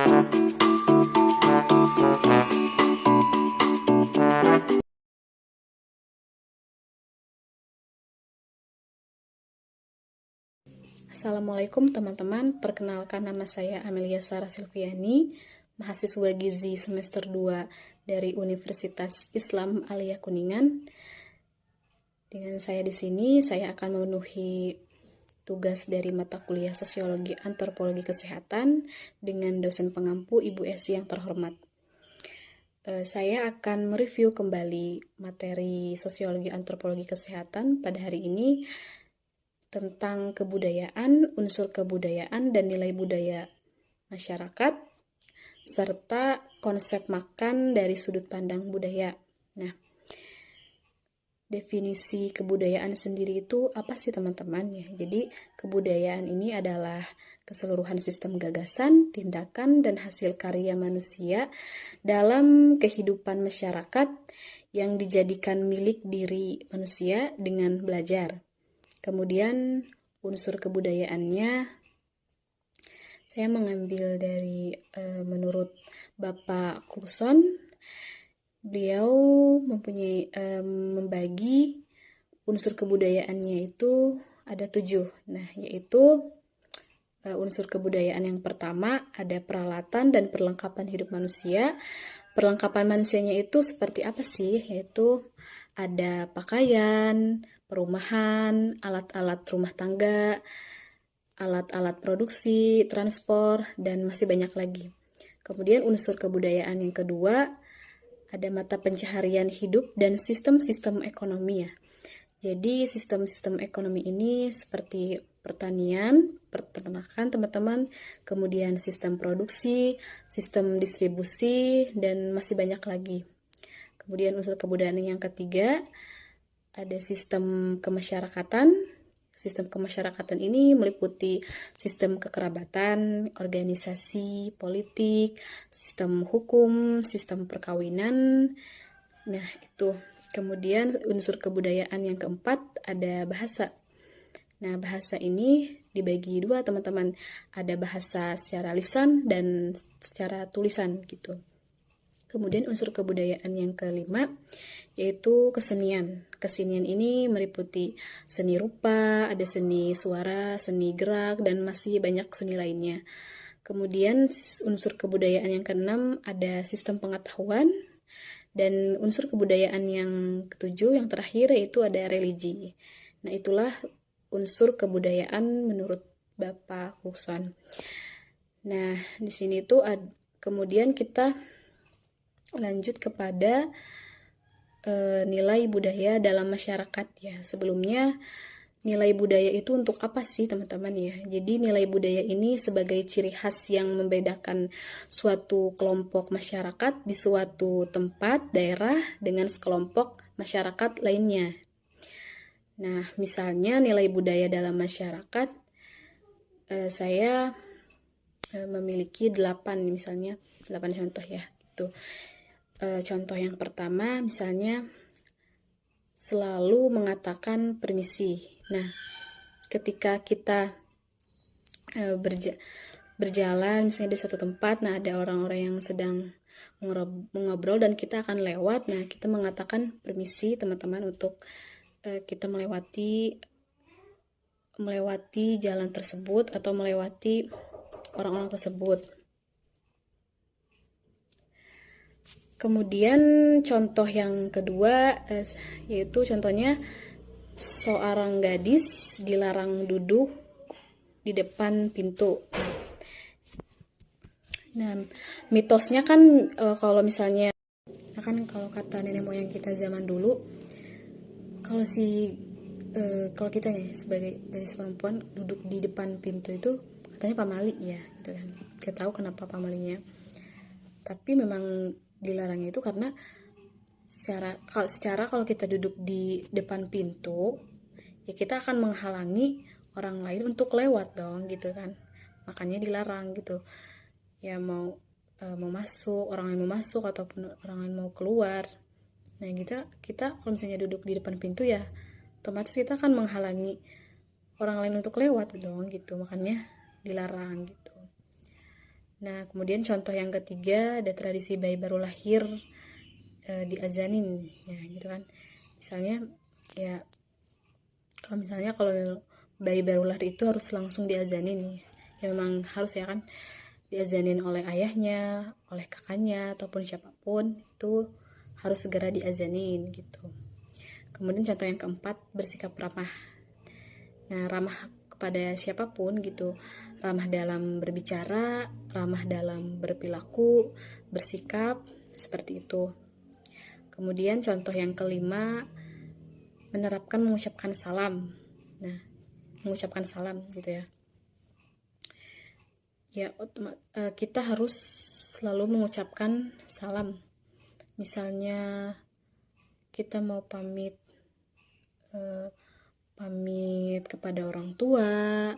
Assalamualaikum teman-teman, perkenalkan nama saya Amelia Sarah Silviani, mahasiswa Gizi semester 2 dari Universitas Islam Alia Kuningan. Dengan saya di sini, saya akan memenuhi tugas dari mata kuliah Sosiologi Antropologi Kesehatan dengan dosen pengampu Ibu Esi yang terhormat. Saya akan mereview kembali materi Sosiologi Antropologi Kesehatan pada hari ini tentang kebudayaan, unsur kebudayaan, dan nilai budaya masyarakat, serta konsep makan dari sudut pandang budaya. Nah, definisi kebudayaan sendiri itu apa sih teman-teman ya? Jadi, kebudayaan ini adalah keseluruhan sistem gagasan, tindakan, dan hasil karya manusia dalam kehidupan masyarakat yang dijadikan milik diri manusia dengan belajar. Kemudian unsur kebudayaannya saya mengambil dari menurut Bapak Coulson, beliau mempunyai membagi unsur kebudayaannya itu ada 7. Nah, yaitu unsur kebudayaan yang pertama ada peralatan dan perlengkapan hidup manusia. Perlengkapan manusianya itu seperti apa sih? Yaitu ada pakaian, perumahan, alat-alat rumah tangga, alat-alat produksi, transport, dan masih banyak lagi. Kemudian unsur kebudayaan yang kedua, ada mata pencaharian hidup dan sistem-sistem ekonomi ya. Jadi sistem-sistem ekonomi ini seperti pertanian, peternakan teman-teman, kemudian sistem produksi, sistem distribusi, dan masih banyak lagi. Kemudian unsur kebudayaan yang ketiga, ada sistem kemasyarakatan. Sistem kemasyarakatan ini meliputi sistem kekerabatan, organisasi, politik, sistem hukum, sistem perkawinan. Nah, itu. Kemudian unsur kebudayaan yang keempat ada bahasa. Nah, bahasa ini dibagi 2 teman-teman. Ada bahasa secara lisan dan secara tulisan gitu. Kemudian unsur kebudayaan yang kelima yaitu kesenian. Kesenian ini meliputi seni rupa, ada seni suara, seni gerak, dan masih banyak seni lainnya. Kemudian unsur kebudayaan yang keenam ada sistem pengetahuan, dan unsur kebudayaan yang ketujuh yang terakhir yaitu ada religi. Nah, itulah unsur kebudayaan menurut Bapak Coulson. Nah, di sini tuh kemudian kita lanjut kepada nilai budaya dalam masyarakat ya. Sebelumnya nilai budaya itu untuk apa sih teman-teman ya? Jadi nilai budaya ini sebagai ciri khas yang membedakan suatu kelompok masyarakat di suatu tempat, daerah dengan sekelompok masyarakat lainnya. Nah, misalnya nilai budaya dalam masyarakat, saya memiliki 8 misalnya, 8 contoh ya. Gitu. Contoh yang pertama misalnya selalu mengatakan permisi. Nah, ketika kita berjalan misalnya di satu tempat, nah ada orang-orang yang sedang mengobrol dan kita akan lewat, nah kita mengatakan permisi teman-teman untuk kita melewati jalan tersebut atau melewati orang-orang tersebut. Kemudian contoh yang kedua yaitu contohnya seorang gadis dilarang duduk di depan pintu. Nah, mitosnya kan kalau misalnya kan kalau kata nenek moyang kita zaman dulu, kalau kita ya sebagai gadis perempuan duduk di depan pintu itu katanya pamali ya, gitu kan. Gak tahu kenapa pamalinya. Tapi memang dilarangnya itu karena secara kalau kita duduk di depan pintu ya kita akan menghalangi orang lain untuk lewat dong gitu kan, makanya dilarang gitu ya, mau masuk, orang lain mau masuk ataupun orang lain mau keluar. Nah, kita kalau misalnya duduk di depan pintu ya otomatis kita akan menghalangi orang lain untuk lewat dong gitu, makanya dilarang gitu. Nah, kemudian contoh yang ketiga ada tradisi bayi baru lahir diazanin, ya gitu kan. Misalnya ya kalau bayi baru lahir itu harus langsung diazanin, ya memang harus ya kan, diazanin oleh ayahnya, oleh kakaknya ataupun siapapun, itu harus segera diazanin gitu. Kemudian contoh yang keempat, bersikap ramah. Nah, ramah kepada siapapun gitu, ramah dalam berbicara, ramah dalam berperilaku, bersikap, seperti itu. Kemudian contoh yang kelima, menerapkan mengucapkan salam. Nah, mengucapkan salam gitu ya. Ya, kita harus selalu mengucapkan salam. Misalnya kita mau pamit kepada orang tua,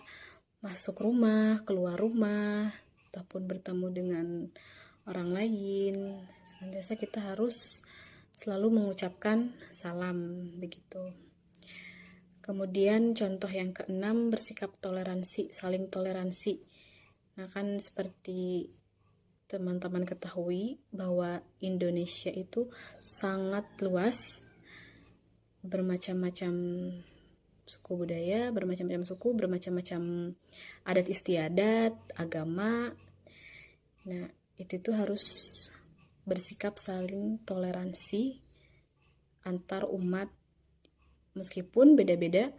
masuk rumah, keluar rumah, ataupun bertemu dengan orang lain, senantiasa kita harus selalu mengucapkan salam begitu. Kemudian contoh yang keenam, bersikap toleransi, saling toleransi. Nah, kan seperti teman-teman ketahui bahwa Indonesia itu sangat luas, bermacam-macam suku budaya, bermacam-macam suku, bermacam-macam adat istiadat, agama. Nah, itu harus bersikap saling toleransi antar umat, meskipun beda-beda,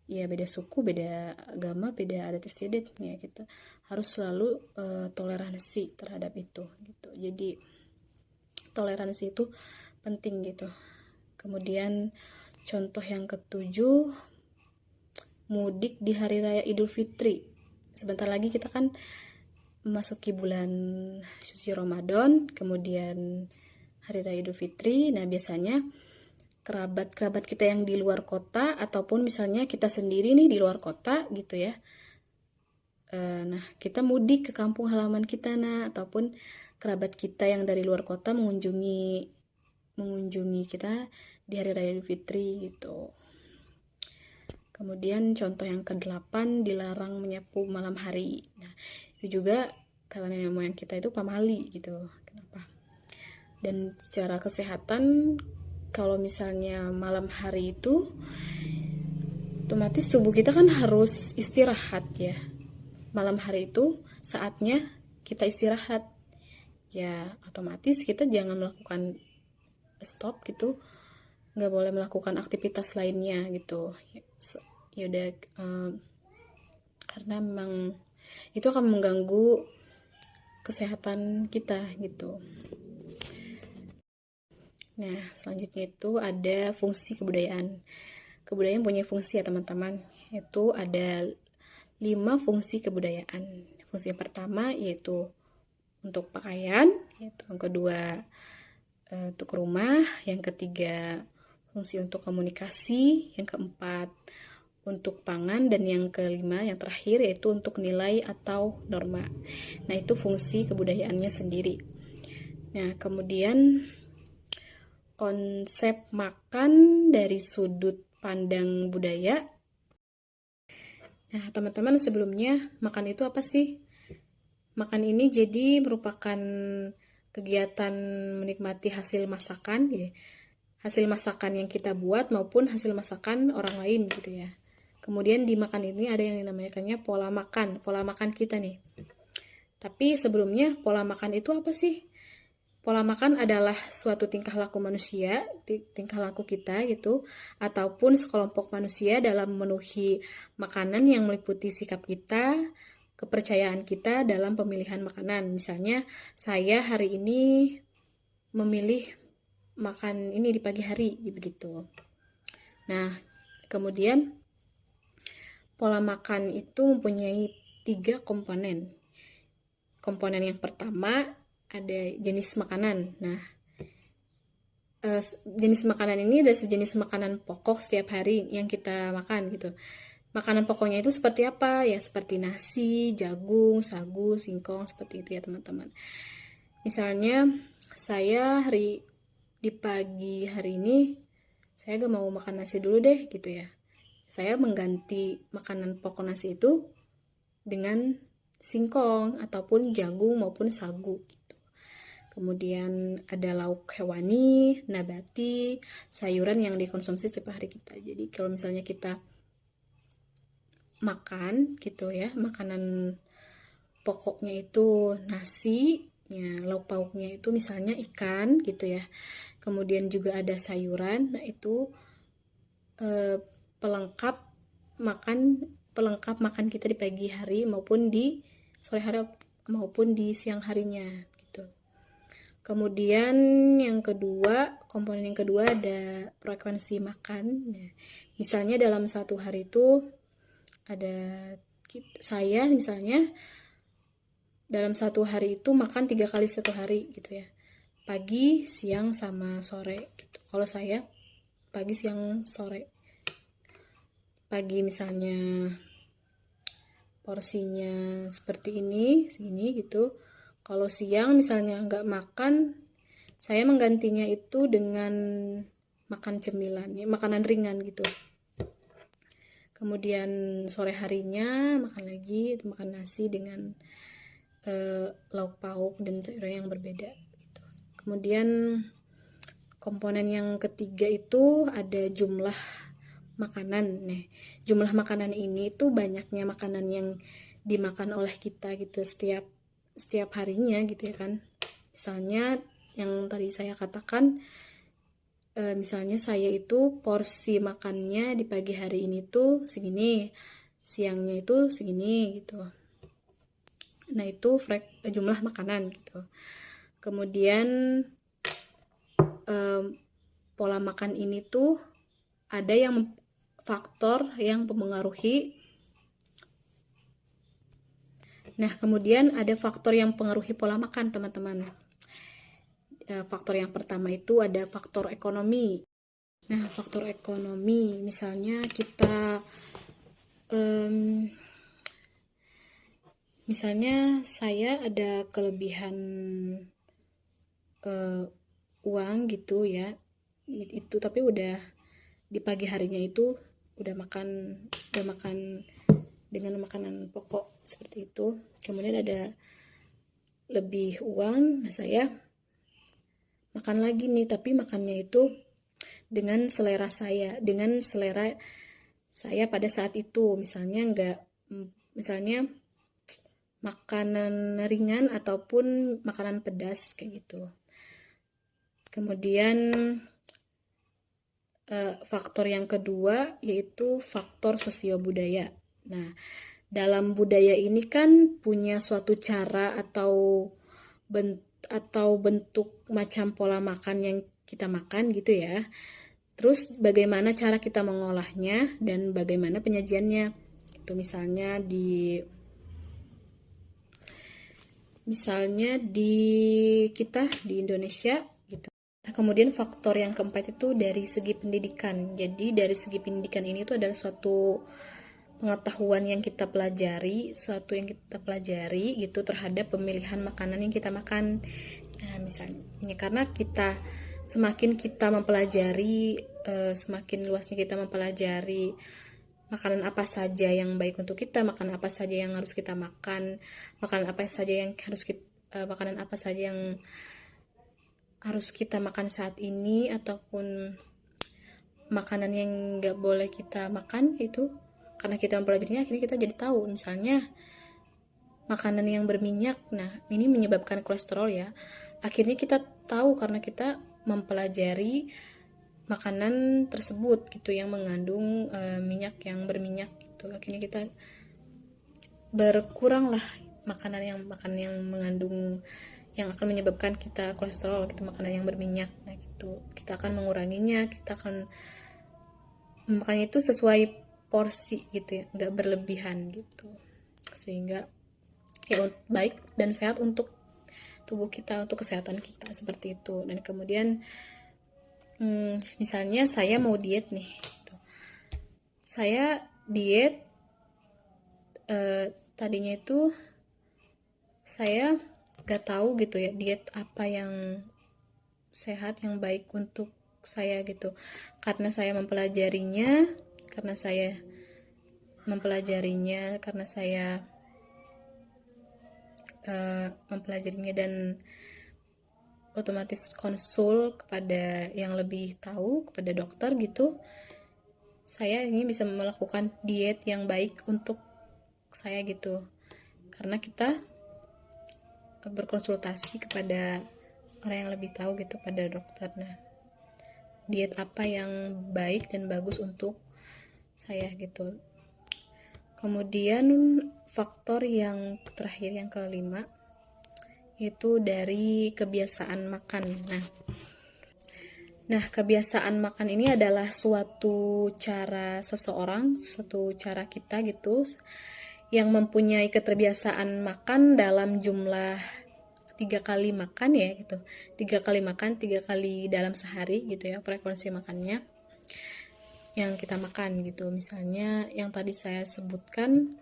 ya beda suku, beda agama, beda adat istiadat, ya kita harus selalu toleransi terhadap itu gitu. Jadi toleransi itu penting gitu. Kemudian contoh yang ketujuh, mudik di hari raya Idul Fitri. Sebentar lagi kita kan memasuki bulan suci Ramadan, kemudian hari raya Idul Fitri. Nah, biasanya kerabat-kerabat kita yang di luar kota, ataupun misalnya kita sendiri nih di luar kota gitu ya. Nah, kita mudik ke kampung halaman kita, ataupun kerabat kita yang dari luar kota mengunjungi kita di hari raya Idul Fitri gitu. Kemudian contoh yang ke-8, dilarang menyapu malam hari. Nah, itu juga kata nenek moyang kita itu pamali gitu. Kenapa? Dan secara kesehatan, kalau misalnya malam hari itu otomatis tubuh kita kan harus istirahat ya. Malam hari itu saatnya kita istirahat. Ya, otomatis kita jangan melakukan stop gitu, nggak boleh melakukan aktivitas lainnya gitu ya udah, karena memang itu akan mengganggu kesehatan kita gitu. Nah, selanjutnya itu ada fungsi kebudayaan. Kebudayaan punya fungsi ya teman-teman, itu ada 5 fungsi kebudayaan. Fungsi yang pertama yaitu untuk pakaian, yaitu yang kedua untuk rumah, yang ketiga fungsi untuk komunikasi, yang keempat untuk pangan, dan yang kelima yang terakhir yaitu untuk nilai atau norma. Nah, itu fungsi kebudayaannya sendiri. Nah, kemudian konsep makan dari sudut pandang budaya. Nah, teman-teman, sebelumnya makan itu apa sih? Makan ini jadi merupakan kegiatan menikmati hasil masakan ya. Hasil masakan yang kita buat maupun hasil masakan orang lain gitu ya. Kemudian di makan ini ada yang namanya pola makan kita nih. Tapi sebelumnya pola makan itu apa sih? Pola makan adalah suatu tingkah laku manusia, tingkah laku kita gitu, ataupun sekelompok manusia dalam memenuhi makanan yang meliputi sikap kita, kepercayaan kita dalam pemilihan makanan. Misalnya, saya hari ini memilih makan ini di pagi hari, begitu. Nah, kemudian pola makan itu mempunyai 3 komponen. Komponen yang pertama ada jenis makanan. Nah, jenis makanan ini adalah sejenis makanan pokok setiap hari yang kita makan gitu. Makanan pokoknya itu seperti apa? Ya seperti nasi, jagung, sagu, singkong, seperti itu ya teman-teman. Misalnya saya di pagi hari ini saya gak mau makan nasi dulu deh gitu ya. Saya mengganti makanan pokok nasi itu dengan singkong ataupun jagung maupun sagu gitu. Kemudian ada lauk hewani, nabati, sayuran yang dikonsumsi setiap hari kita. Jadi kalau misalnya kita makan gitu ya, makanan pokoknya itu nasi, ya, lauk pauknya itu misalnya ikan gitu ya. Kemudian juga ada sayuran, nah itu pelengkap makan kita di pagi hari maupun di sore hari maupun di siang harinya gitu. Kemudian komponen yang kedua ada frekuensi makan. Nah, misalnya dalam satu hari itu ada saya misalnya dalam satu hari itu makan 3 kali satu hari gitu ya, pagi, siang, sama sore gitu. Kalau saya pagi, siang, sore. Pagi misalnya porsinya seperti ini, segini gitu. Kalau siang misalnya nggak makan, saya menggantinya itu dengan makan cemilan, ya, makanan ringan gitu. Kemudian sore harinya makan lagi, itu makan nasi dengan lauk pauk dan sayuran yang berbeda gitu. Kemudian komponen yang ketiga itu ada jumlah makanan. Nah, jumlah makanan ini tuh banyaknya makanan yang dimakan oleh kita gitu setiap harinya gitu ya kan. Misalnya yang tadi saya katakan, misalnya saya itu porsi makannya di pagi hari ini tuh segini, siangnya itu segini gitu. Nah, itu jumlah makanan gitu. Kemudian pola makan ini tuh ada yang faktor yang mempengaruhi. Nah, kemudian ada faktor yang mempengaruhi pola makan, teman-teman. Faktor yang pertama itu ada faktor ekonomi. Nah, faktor ekonomi, misalnya kita misalnya saya ada kelebihan uang gitu ya, itu tapi udah di pagi harinya itu udah makan dengan makanan pokok seperti itu. Kemudian ada lebih uang, nah saya makan lagi nih, tapi makannya itu dengan selera saya pada saat itu. Misalnya makanan ringan ataupun makanan pedas kayak gitu. Kemudian faktor yang kedua yaitu faktor sosiobudaya. Nah, dalam budaya ini kan punya suatu cara atau bentuk macam pola makan yang kita makan gitu ya. Terus bagaimana cara kita mengolahnya dan bagaimana penyajiannya. Itu misalnya di kita di Indonesia gitu. Nah, kemudian faktor yang keempat itu dari segi pendidikan. Jadi dari segi pendidikan ini tuh adalah suatu pengetahuan yang kita pelajari, gitu terhadap pemilihan makanan yang kita makan. Nah, misalnya karena semakin kita mempelajari, semakin luasnya kita mempelajari makanan apa saja yang baik untuk kita, makanan apa saja yang harus kita makan, makanan apa saja yang harus kita makan saat ini, ataupun makanan yang nggak boleh kita makan itu. Karena kita mempelajarinya, akhirnya kita jadi tahu misalnya makanan yang berminyak, nah ini menyebabkan kolesterol ya. Akhirnya kita tahu karena kita mempelajari makanan tersebut gitu yang mengandung minyak yang berminyak gitu. Akhirnya kita berkurang lah makanan yang mengandung yang akan menyebabkan kita kolesterol gitu, makanan yang berminyak. Nah gitu kita akan menguranginya, kita akan makannya itu sesuai porsi gitu ya, nggak berlebihan gitu, sehingga ya baik dan sehat untuk tubuh kita, untuk kesehatan kita seperti itu. Dan kemudian misalnya saya mau diet nih gitu. Saya diet tadinya itu saya gak tahu gitu ya diet apa yang sehat, yang baik untuk saya gitu. Karena saya mempelajarinya, karena saya mempelajarinya dan otomatis konsul kepada yang lebih tahu, kepada dokter gitu, saya ini bisa melakukan diet yang baik untuk saya gitu, karena kita berkonsultasi kepada orang yang lebih tahu gitu, pada dokter. Nah, diet apa yang baik dan bagus untuk saya gitu. Kemudian faktor yang terakhir, yang kelima, itu dari kebiasaan makan. Nah, kebiasaan makan ini adalah suatu cara seseorang, suatu cara kita gitu, yang mempunyai keterbiasaan makan dalam jumlah 3 kali makan ya gitu, 3 kali makan, 3 kali dalam sehari gitu ya, frekuensi makannya yang kita makan gitu. Misalnya yang tadi saya sebutkan,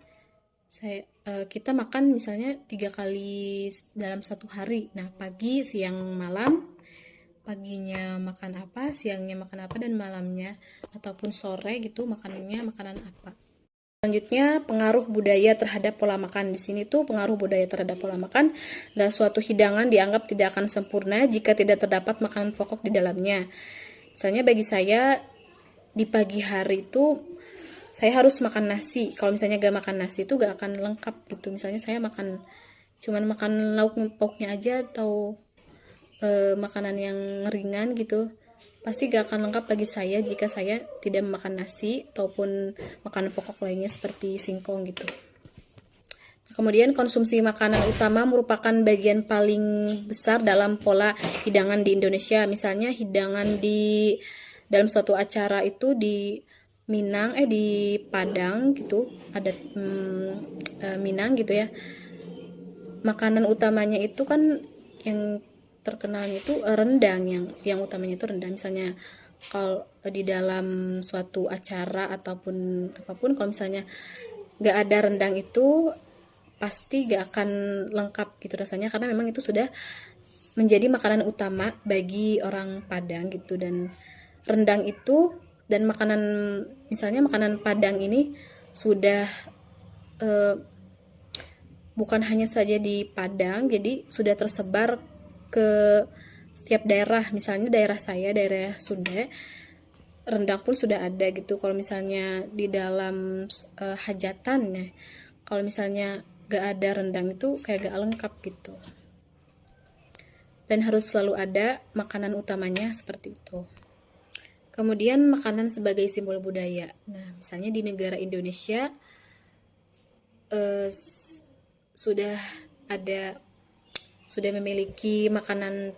kita makan misalnya 3 kali dalam satu hari. Nah, pagi, siang, malam. Paginya makan apa, siangnya makan apa, dan malamnya ataupun sore gitu makanannya makanan apa. Selanjutnya, pengaruh budaya terhadap pola makan. Di sini tuh pengaruh budaya terhadap pola makan adalah suatu hidangan dianggap tidak akan sempurna jika tidak terdapat makanan pokok di dalamnya. Misalnya bagi saya di pagi hari itu saya harus makan nasi. Kalau misalnya gak makan nasi itu gak akan lengkap gitu. Misalnya saya cuman makan lauk pauknya aja, atau makanan yang ringan gitu, pasti gak akan lengkap bagi saya jika saya tidak makan nasi ataupun makanan pokok lainnya seperti singkong gitu. Kemudian konsumsi makanan utama merupakan bagian paling besar dalam pola hidangan di Indonesia. Misalnya hidangan di dalam suatu acara itu di Minang, di Padang gitu, ada Minang gitu ya. Makanan utamanya itu kan yang terkenalnya itu rendang, yang utamanya itu rendang. Misalnya kalau di dalam suatu acara ataupun apapun, kalau misalnya gak ada rendang itu pasti gak akan lengkap gitu rasanya, karena memang itu sudah menjadi makanan utama bagi orang Padang gitu. Dan rendang itu dan makanan, misalnya makanan Padang ini sudah bukan hanya saja di Padang, jadi sudah tersebar ke setiap daerah. Misalnya daerah saya, daerah Sunda, rendang pun sudah ada gitu. Kalau misalnya di dalam hajatan ya, kalau misalnya gak ada rendang itu kayak gak lengkap gitu. Dan harus selalu ada makanan utamanya seperti itu. Kemudian makanan sebagai simbol budaya. Nah, misalnya di negara Indonesia sudah memiliki makanan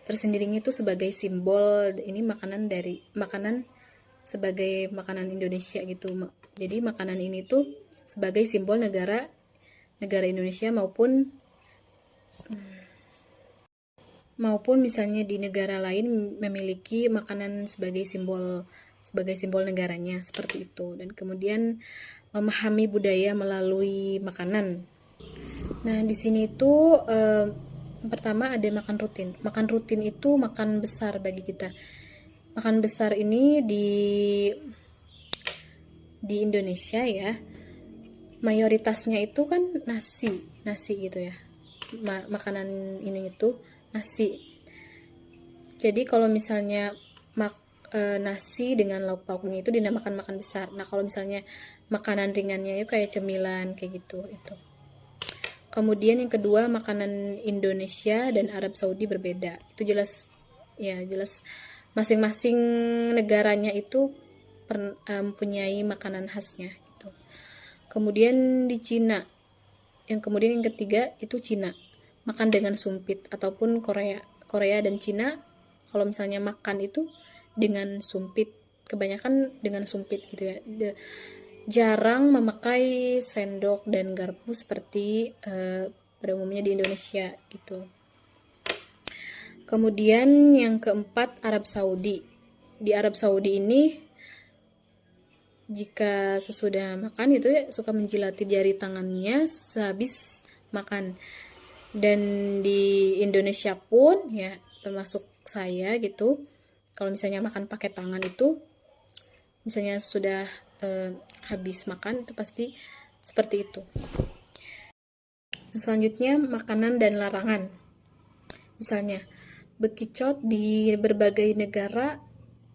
tersendirinya itu sebagai simbol. Ini makanan sebagai makanan Indonesia gitu. Jadi makanan ini tuh sebagai simbol negara Indonesia, maupun misalnya di negara lain memiliki makanan sebagai simbol negaranya seperti itu. Dan kemudian memahami budaya melalui makanan. Nah, di sini tuh pertama ada makan rutin. Makan rutin itu makan besar bagi kita. Makan besar ini di Indonesia ya, mayoritasnya itu kan nasi gitu ya. Makanan ini itu nasi. Jadi kalau misalnya nasi dengan lauk pauknya itu dinamakan makan besar. Nah, kalau misalnya makanan ringannya itu kayak cemilan kayak gitu itu. Kemudian yang kedua, makanan Indonesia dan Arab Saudi berbeda. Itu jelas masing-masing negaranya itu mempunyai makanan khasnya gitu. Kemudian di Cina, yang ketiga itu Cina, makan dengan sumpit, ataupun Korea dan Cina kalau misalnya makan itu dengan sumpit, kebanyakan dengan sumpit gitu ya. Jarang memakai sendok dan garpu seperti pada umumnya di Indonesia gitu. Kemudian yang keempat, Arab Saudi. Di Arab Saudi ini jika sesudah makan itu ya suka menjilati jari tangannya sehabis makan. Dan di Indonesia pun ya termasuk saya gitu, kalau misalnya makan pakai tangan itu, misalnya sudah habis makan itu pasti seperti itu. Selanjutnya, makanan dan larangan. Misalnya, bekicot di berbagai negara,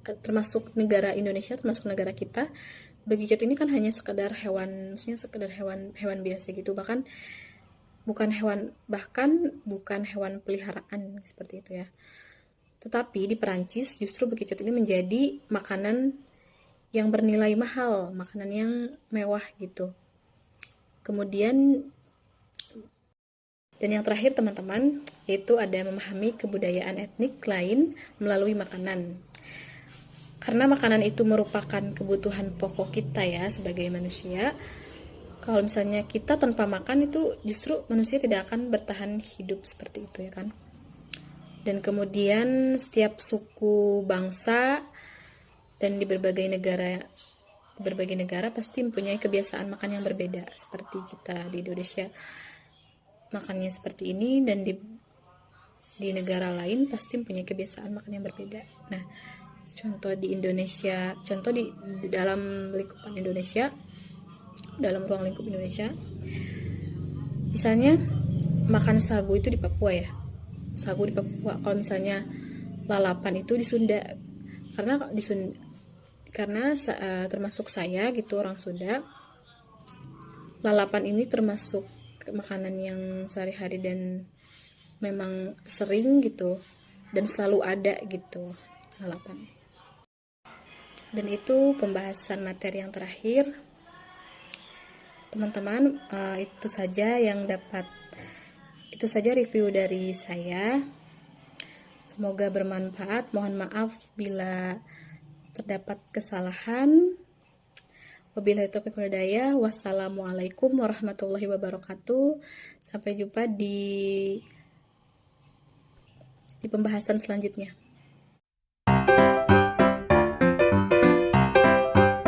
termasuk negara Indonesia, termasuk negara kita, bekicot ini kan hanya sekedar hewan, maksudnya sekedar hewan biasa gitu, bahkan bukan hewan peliharaan seperti itu ya. Tetapi di Perancis justru bekicot ini menjadi makanan yang bernilai mahal, makanan yang mewah gitu. Kemudian dan yang terakhir teman-teman, yaitu ada memahami kebudayaan etnik lain melalui makanan. Karena makanan itu merupakan kebutuhan pokok kita ya sebagai manusia. Kalau misalnya kita tanpa makan itu justru manusia tidak akan bertahan hidup seperti itu ya kan. Dan kemudian setiap suku bangsa dan di berbagai negara pasti mempunyai kebiasaan makan yang berbeda. Seperti kita di Indonesia makannya seperti ini, dan di negara lain pasti mempunyai kebiasaan makan yang berbeda. Nah, contoh di dalam lingkupan Indonesia, dalam ruang lingkup Indonesia, misalnya makan sagu itu di Papua ya. Sagu di Papua. Kalau misalnya lalapan itu di Sunda. Karena termasuk saya gitu orang Sunda, lalapan ini termasuk makanan yang sehari-hari dan memang sering gitu dan selalu ada gitu lalapan. Dan itu pembahasan materi yang terakhir teman-teman. Itu saja review dari saya. Semoga bermanfaat. Mohon maaf bila terdapat kesalahan. Wabillahi taufiq wal hidayah. Wassalamualaikum warahmatullahi wabarakatuh. Sampai jumpa di pembahasan selanjutnya.